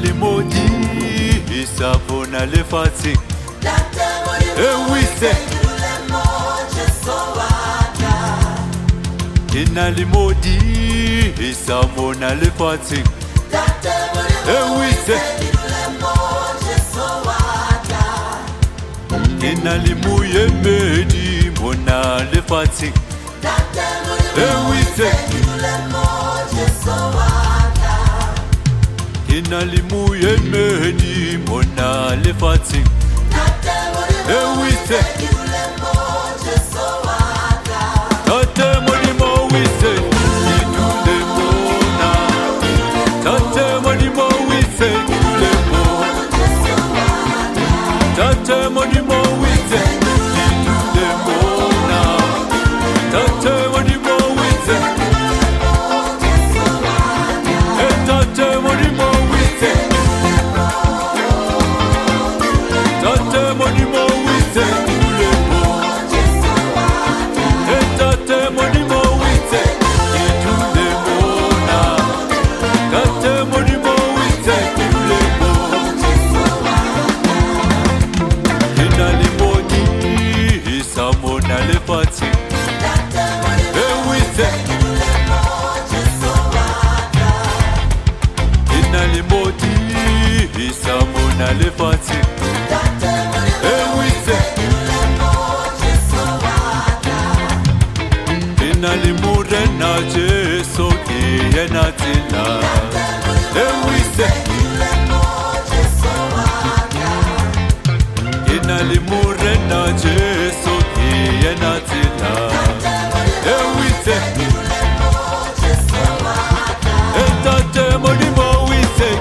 le Modisa bona le fatshe. Oui c'est Kena le Modisa bona le fatshe. Oui c'est Kena le moyemedi bona le fatshe. Oui c'est Kena le moyemedi bona le fatshe. Oui c'est Tate molimo oui c'est Idule mona. Tate molimo oui c'est Idule mona. Tate molimo oui c'est Idule mona. Tate molimo oui c'est Tate molimo oui c'est Tate molimo oui c'est Idule mona. Tate molimo oui c'est Idule mona. Tate molimo oui c'est Idule mona. Kena le Modisa bona le fatshe. Oui c'est Kena le Modisa bona le fatshe. Oui c'est Kena le morena Jesu ke yena tsela. Oui c'est Kena le morena Jesu ke yena tsela. Oui c'est Tate molimo oui c'est